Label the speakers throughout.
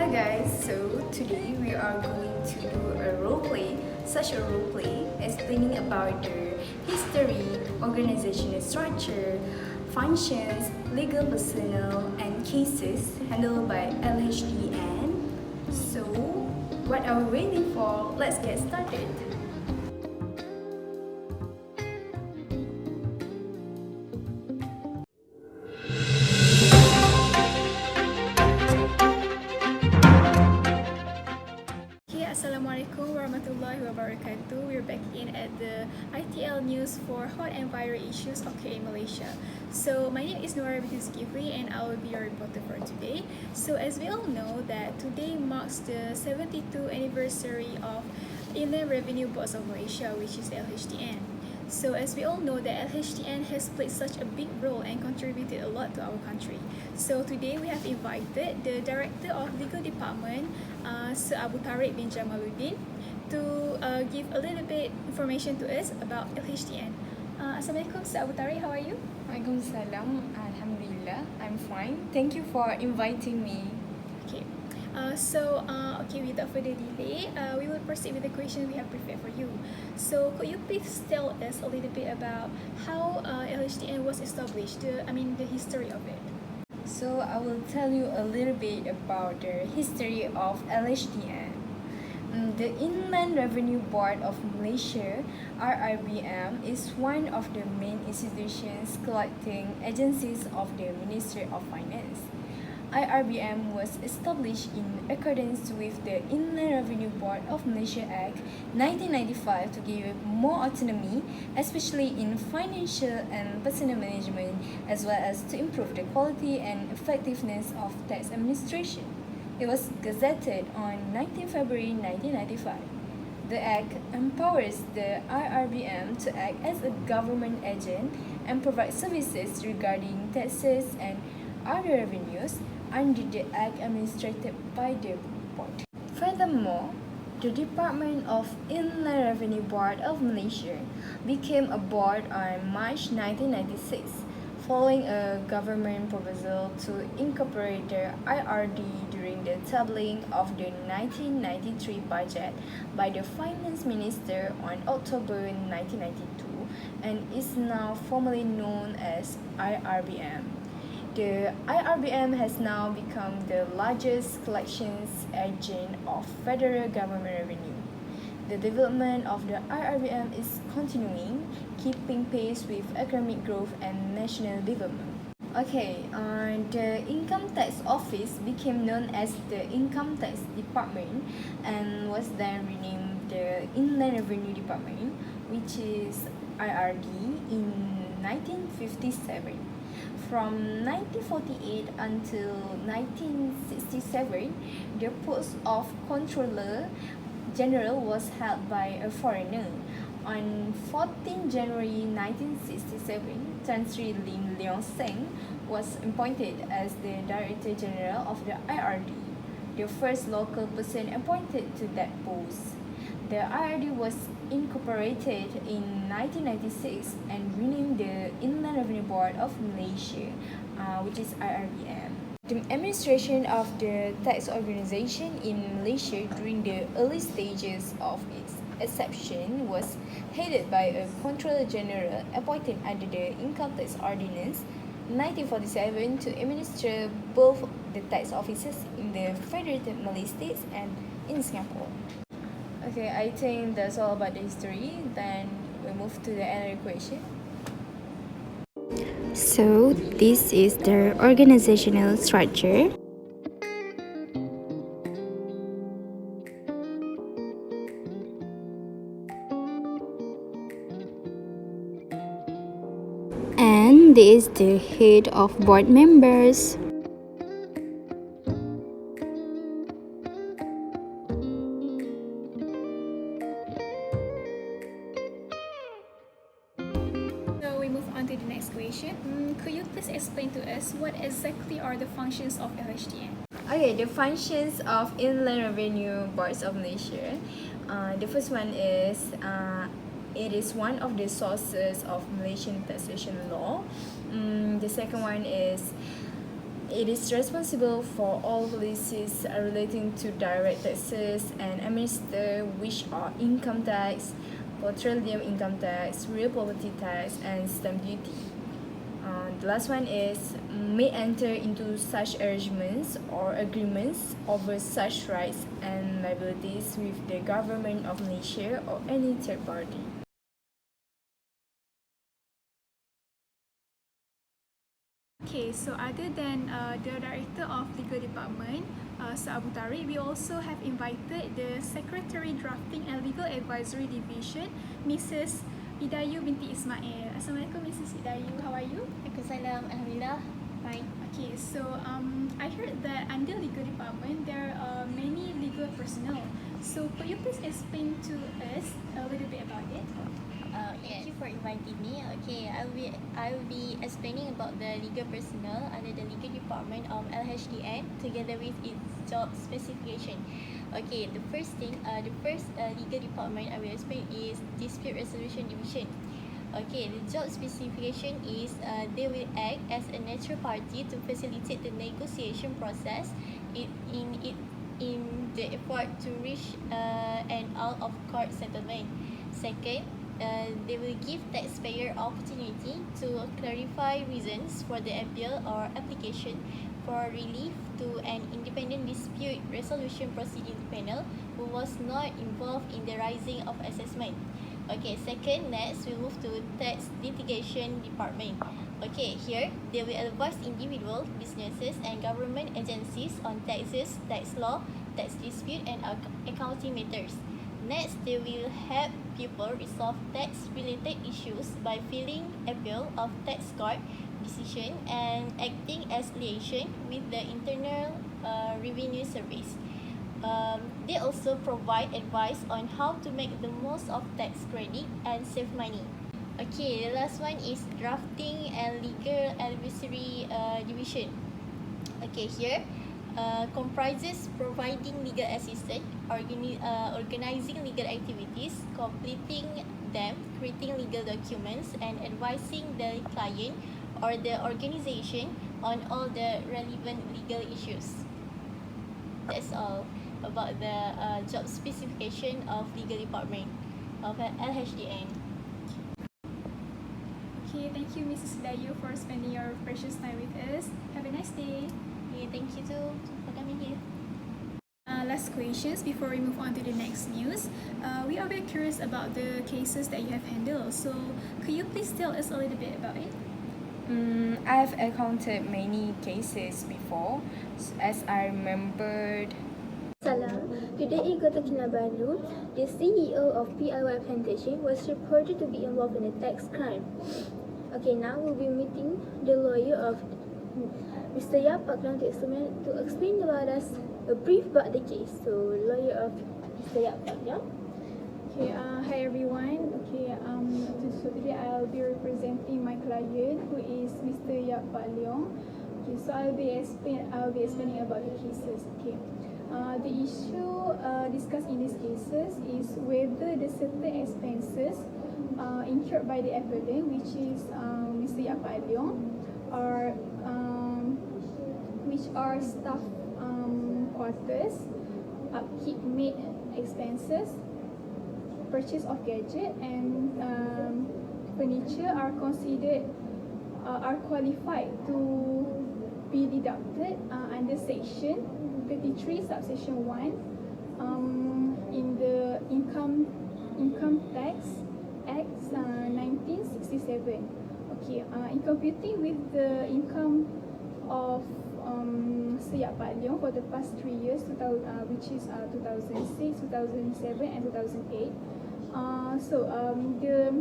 Speaker 1: Hi guys, so today we are going to do a role play, such a role play explaining about the history, organizational structure, functions, legal personnel and cases handled by Lhdn. So, what are we waiting for? Let's get started.
Speaker 2: Assalamualaikum warahmatullahi wabarakatuh. We're back in at the ITL news for hot and viral issues occurring in Malaysia. So my name is Nora binti Zulkifli and I will be your reporter for today. So as we all know that today marks the 72th anniversary of Inland Revenue Boards of Malaysia, which is the Lhdn. So as we all know that Lhdn has played such a big role and contributed a lot to our country. So today we have invited the Director of Legal Department, Sir Abu Tariq bin Jamaluddin, to give a little bit information to us about Lhdn. Assalamualaikum, Sir Abu Tariq, how are you?
Speaker 1: Waalaikumsalam. Alhamdulillah, I'm fine. Thank you for inviting me.
Speaker 2: Okay. Okay, without further delay, we will proceed with the question we have prepared for you. So, could you please tell us a little bit about how Lhdn was established, the history of it?
Speaker 1: So, I will tell you a little bit about the history of Lhdn. The Inland Revenue Board of Malaysia, RRBM, is one of the main institutions collecting agencies of the Ministry of Finance. IRBM was established in accordance with the Inland Revenue Board of Malaysia Act 1995 to give more autonomy, especially in financial and personnel management, as well as to improve the quality and effectiveness of tax administration. It was gazetted on 19 February 1995. The Act empowers the IRBM to act as a government agent and provide services regarding taxes and other revenues under the Act administered by the board. Furthermore, the Department of Inland Revenue Board of Malaysia became a board on March 1996, following a government proposal to incorporate the IRD during the tabling of the 1993 budget by the Finance Minister on October 1992 and is now formally known as IRBM. The IRBM has now become the largest collections agent of federal government revenue. The development of the IRBM is continuing, keeping pace with economic growth and national development. The Income Tax Office became known as the Income Tax Department and was then renamed the Inland Revenue Department, which is IRD, in 1957. From 1948 until 1967, the post of Controller General was held by a foreigner. On 14 January 1967, Tan Sri Lim Leong Seng was appointed as the Director General of the IRD, the first local person appointed to that post. The IRD was incorporated in 1996 and renamed the Inland Revenue Board of Malaysia, which is IRBM. The administration of the tax organization in Malaysia during the early stages of its inception was headed by a Controller General appointed under the Income Tax Ordinance 1947 to administer both the tax offices in the Federated Malay States and in Singapore. Okay, I think that's all about the history. Then we move to the another question.
Speaker 3: So, this is the organizational structure. And this is the head of board members.
Speaker 2: On to the next question. Could you please explain to us what exactly are the functions of Lhdn?
Speaker 1: Okay, the functions of Inland Revenue Boards of Malaysia. The first one is it is one of the sources of Malaysian taxation law. The second one is It is responsible for all policies relating to direct taxes and administer, which are income tax, petroleum income tax, real property tax, and stamp duty. The last one is may enter into such arrangements or agreements over such rights and liabilities with the government of Malaysia or any third party.
Speaker 2: Okay, so other than the Director of Legal Department, Sir Abu Tariq, we also have invited the Secretary Drafting and Legal Advisory Division, Mrs. Idayu binti Ismail. Assalamualaikum, Mrs. Idayu. How are you?
Speaker 4: Waalaikumsalam. Alhamdulillah. Fine.
Speaker 2: Okay, so I heard that under Legal Department there are many legal personnel. So could you please explain to us a little bit about it?
Speaker 4: Thank you for inviting me. Okay, I will be explaining about the legal personnel under the legal department of Lhdn together with its job specification. Okay, the first legal department I will explain is dispute resolution division. Okay, the job specification is they will act as a neutral party to facilitate the negotiation process in the effort to reach an out of court settlement. Second, they will give taxpayer opportunity to clarify reasons for the appeal or application for relief to an independent dispute resolution proceeding panel who was not involved in the raising of assessment. Okay, second, next we move to tax litigation department. Okay, here they will advise individual, businesses and government agencies on taxes, tax law, tax dispute and accounting matters. Next, they will help people resolve tax-related issues by filing appeal of tax court decision and acting as liaison with the Internal Revenue Service. They also provide advice on how to make the most of tax credit and save money. Okay, the last one is drafting and legal advisory division. Okay, here comprises providing legal assistance, organizing legal activities, completing them, creating legal documents, and advising the client or the organization on all the relevant legal issues. That's all about the job specification of legal department of Lhdn.
Speaker 2: Okay, thank you, Mrs. Dayu, for spending your precious time with us. Have a nice day.
Speaker 4: Okay, thank you too for coming here.
Speaker 2: Last questions before we move on to the next news. We are very curious about the cases that you have handled. So, could you please tell us a little bit about it?
Speaker 1: I've encountered many cases before, as I remembered.
Speaker 5: Salam. Today in Kota Kinabalu, the CEO of PIY Plantation was reported to be involved in a tax crime. Okay, now we'll be meeting the lawyer of Mr. Yap Paklan to explain about us a brief about the case. So, lawyer of Mr. Yap Paklan.
Speaker 2: Okay, hi everyone. Okay, so today I'll be representing my client who is Mr. Yap Pak Leong. Okay, so I'll be explaining about the cases. Okay, the issue discussed in these cases is whether the certain expenses incurred by the appellant, which is Mr. Yap Pak Leong, which are staff quarters, upkeep maid expenses, purchase of gadget and furniture are qualified to be deducted under section 33 subsection 1 in the income tax act 1967. Okay, in computing with the income of Sir Yap Pak Leong for the past 3 years, which is 2006, 2007 and 2008. The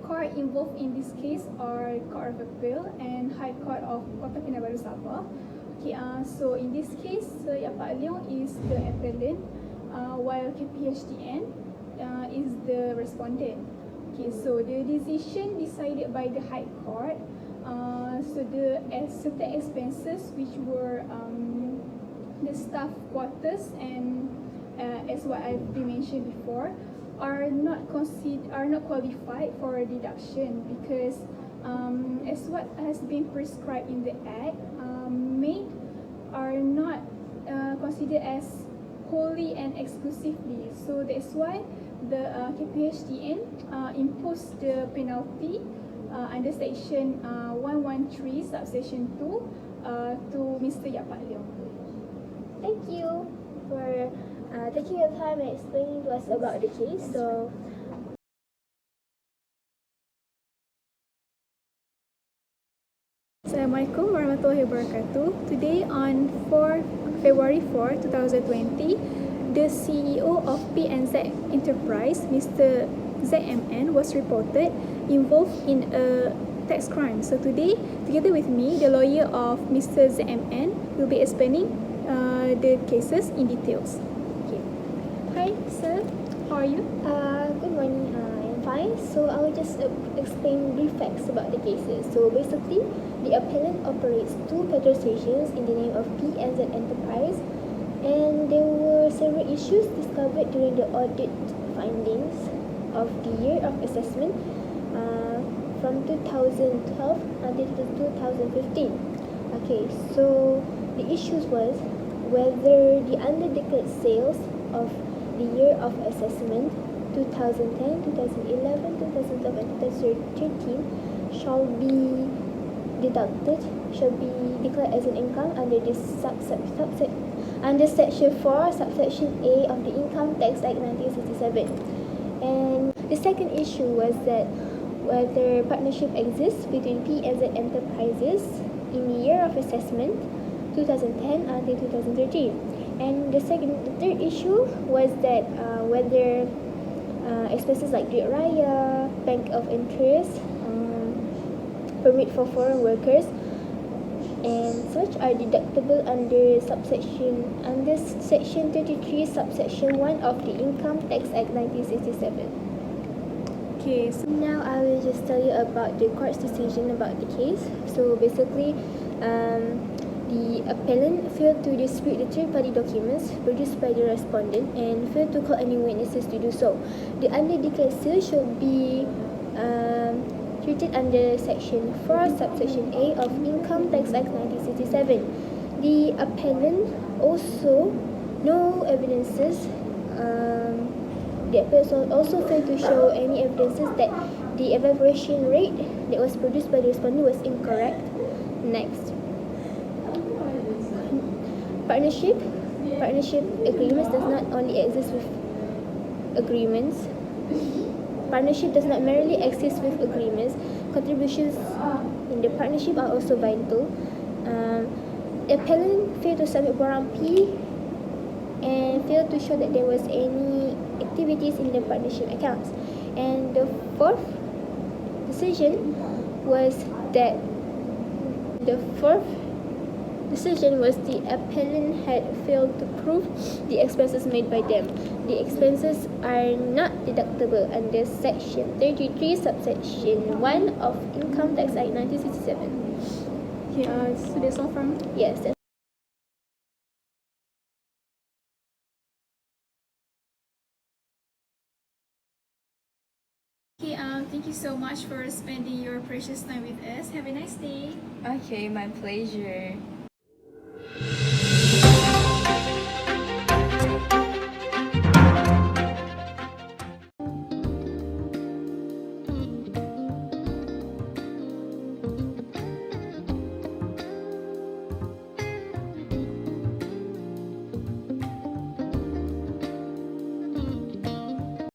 Speaker 2: court involved in this case are Court of Appeal and High Court of Kota Kinabalu Sabah. Okay, so in this case, Sir Yap Pak Leong is the appellant, while KPHDN is the respondent. Okay, so the decision decided by the High Court. So the certain expenses which were the staff quarters and as what I've been mentioned before are not qualified for a deduction because as what has been prescribed in the Act, made are not considered as wholly and exclusively. So that's why the KPHDN imposed the penalty under section 113 subsection 2 to Mr. Yapat Leong.
Speaker 5: Thank you for taking your time and explaining to us about the case. So,
Speaker 2: Assalamualaikum warahmatullahi wabarakatuh. Today on February 4, 2020, the CEO of PNZ Enterprise, Mr. ZMN, was reported involved in a tax crime. So today, together with me, the lawyer of Mr. ZMN will be explaining the cases in details. Okay. Hi, sir. How are you?
Speaker 5: good morning. I'm fine. So I will just explain brief facts about the cases. So basically, the appellant operates 2 petrol stations in the name of PNZ Enterprise, and there were several issues discovered during the audit findings of the year of assessment from 2012 until 2015. Okay, so the issues was whether the undeclared sales of the year of assessment 2010, 2011, 2012 and 2013 shall be deducted, shall be declared as an income under this under section 4 subsection A of the Income Tax Act 1967. And the second issue was that whether partnership exists between PNZ Enterprises in the year of assessment 2010 until 2013. And the third issue was that whether expenses like duit raya, bank of interest, permit for foreign workers, and such are deductible under section 33 subsection 1 of the Income Tax Act 1967.
Speaker 2: Okay, so
Speaker 5: Now I will just tell you about the court's decision about the case. So basically, the appellant failed to dispute the third-party documents produced by the respondent and failed to call any witnesses to do so. The undeclared sale should be treated under section 4 subsection A of Income Tax Act 1967. The appellant also no evidences. The appellant also failed to show any evidences that the evaporation rate that was produced by the respondent was incorrect. Next, partnership agreements does not only exist with agreements. Partnership does not merely exist with agreements. Contributions in the partnership are also vital. Appellant failed to submit Borang P and failed to show that there was any activities in the partnership accounts. And the fourth decision was that the appellant had failed to prove the expenses made by them. The expenses are not deductible under section 33 subsection 1 of Income Tax Act 1967.
Speaker 2: okay, so that's all from
Speaker 5: Yes, that's
Speaker 2: Okay, thank you so much for spending your precious time with us. Have a nice day.
Speaker 1: Okay, my pleasure.